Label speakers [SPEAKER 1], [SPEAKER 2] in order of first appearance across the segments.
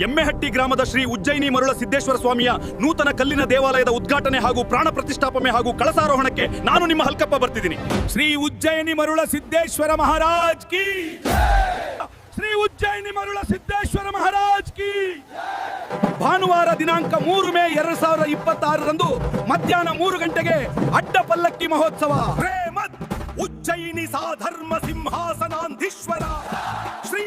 [SPEAKER 1] ಎಮ್ಮೆಹಟ್ಟಿ ಗ್ರಾಮದ ಶ್ರೀ ಉಜ್ಜಯಿನಿ ಮರುಳ ಸಿದ್ದೇಶ್ವರ ಸ್ವಾಮಿಯ ನೂತನ ಕಲ್ಲಿನ ದೇವಾಲಯದ ಉದ್ಘಾಟನೆ ಹಾಗೂ ಪ್ರಾಣ ಪ್ರತಿಷ್ಠಾಪನೆ ಹಾಗೂ ಕಳಸಾರೋಹಣಕ್ಕೆ ನಾನು ನಿಮ್ಮ ಹಲ್ಕಪ್ಪ ಬರ್ತಿದ್ದೀನಿ. ಶ್ರೀ ಉಜ್ಜಯಿನಿ ಮರುಳ ಸಿದ್ದೇಶ್ವರ ಮಹಾರಾಜ್ ಕಿ, ಶ್ರೀ ಉಜ್ಜಯಿನಿ ಮರುಳ ಸಿದ್ದೇಶ್ವರ ಮಹಾರಾಜ್ ಕಿ. ಭಾನುವಾರ ದಿನಾಂಕ 3 ಮೇ 2026ರಂದು ಮಧ್ಯಾಹ್ನ 3 ಗಂಟೆಗೆ ಅಡ್ಡ ಪಲ್ಲಕ್ಕಿ ಮಹೋತ್ಸವ. ಉಜ್ಜಯಿನಿ ಸಾಧರ್ಮ ಸಿಂಹಾಸನಾಧೀಶ್ವರ ಶ್ರೀ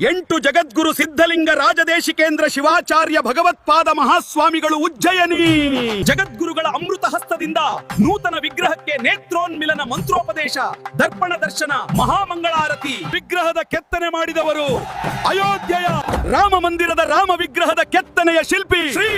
[SPEAKER 1] 8 ಜಗದ್ಗುರು ಸಿದ್ಧಲಿಂಗ ರಾಜದೇಶಿಕೇಂದ್ರ ಶಿವಾಚಾರ್ಯ ಭಗವತ್ಪಾದ ಮಹಾಸ್ವಾಮಿಗಳು ಉಜ್ಜಯಿನಿ ಜಗದ್ಗುರುಗಳ ಅಮೃತ ಹಸ್ತದಿಂದ ನೂತನ ವಿಗ್ರಹಕ್ಕೆ ನೇತ್ರೋನ್ಮಿಲನ ಮಂತ್ರೋಪದೇಶ, ದರ್ಪಣ ದರ್ಶನ, ಮಹಾಮಂಗಳಾರತಿ. ವಿಗ್ರಹದ ಕೆತ್ತನೆ ಮಾಡಿದವರು ಅಯೋಧ್ಯೆಯ ರಾಮ ಮಂದಿರದ ರಾಮ ವಿಗ್ರಹದ ಕೆತ್ತನೆಯ ಶಿಲ್ಪಿ ಶ್ರೀ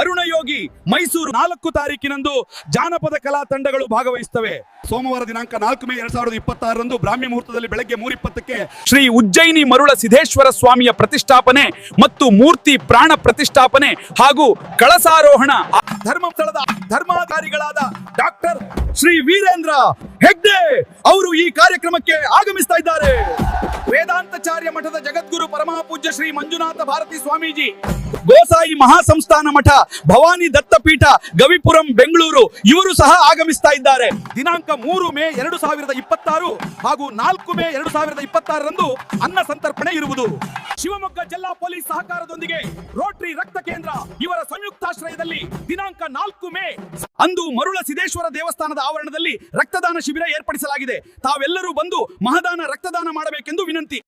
[SPEAKER 1] ಅರುಣಯೋಗಿ. ಮೈಸೂರು 4 ತಾರೀಕಿನಂದು ಜಾನಪದ ಕಲಾ ತಂಡಗಳು ಭಾಗವಹಿಸುತ್ತವೆ. ಸೋಮವಾರ ದಿನಾಂಕ 4 ಮೇ 2026ರಂದು ಬ್ರಾಹ್ಮಿ ಮುಹೂರ್ತದಲ್ಲಿ ಬೆಳಗ್ಗೆ 3:20ಕ್ಕೆ ಶ್ರೀ ಉಜ್ಜಯಿನಿ ಮರುಳ ಸಿದ್ದೇಶ್ವರ ಸ್ವಾಮಿಯ ಪ್ರತಿಷ್ಠಾಪನೆ ಮತ್ತು ಮೂರ್ತಿ ಪ್ರಾಣ ಪ್ರತಿಷ್ಠಾಪನೆ ಹಾಗೂ ಕಳಸಾರೋಹಣ ಧರ್ಮಸ್ಥಳದ ಧರ್ಮಾಧಿಕಾರಿಗಳಾದ ಡಾಕ್ಟರ್ ಶ್ರೀ ವೀರೇಂದ್ರ ಹೆಗ್ಡೆ ಅವರು ಈ ಕಾರ್ಯಕ್ರಮಕ್ಕೆ ಆಗಮಿಸ್ತಾ ಇದ್ದಾರೆ. ವೇದಾಂತಾಚಾರ್ಯ ಮಠದ ಜಗದ್ಗುರು ಪರಮಪೂಜ್ಯ ಶ್ರೀ ಮಂಜುನಾಥ ಭಾರತಿ ಸ್ವಾಮೀಜಿ, ಗೋಸಾಯಿ ಮಹಾಸಂಸ್ಥಾನ ಮಠ, ಭವಾನಿ ದತ್ತಪೀಠ, ಗವಿಪುರಂ ಬೆಂಗಳೂರು ಇವರು ಸಹ ಆಗಮಿಸ್ತಾ ಇದ್ದಾರೆ. ದಿನಾಂಕ 3 ಮೇ 2026 ಹಾಗೂ 4 ಮೇ 2026ರಂದು ಅನ್ನ ಸಂತರ್ಪಣೆ ಇರುವುದು. ಶಿವಮೊಗ್ಗ ಜಿಲ್ಲಾ ಪೊಲೀಸ್ ಸಹಕಾರದೊಂದಿಗೆ ರೋಟರಿ ರಕ್ತ ಕೇಂದ್ರ ಇವರ ಸಂಯುಕ್ತಾಶ್ರಯದಲ್ಲಿ ದಿನಾಂಕ 4 ಮೇ ಅಂದು ಮರುಳ ಸಿದ್ದೇಶ್ವರ ದೇವಸ್ಥಾನದ ಆವರಣದಲ್ಲಿ ರಕ್ತದಾನ ಶಿಬಿರ ಏರ್ಪಡಿಸಲಾಗಿದೆ. ತಾವೆಲ್ಲರೂ ಬಂದು ಮಹದಾನ ರಕ್ತದಾನ ಮಾಡಬೇಕೆಂದು ವಿನಂತಿ.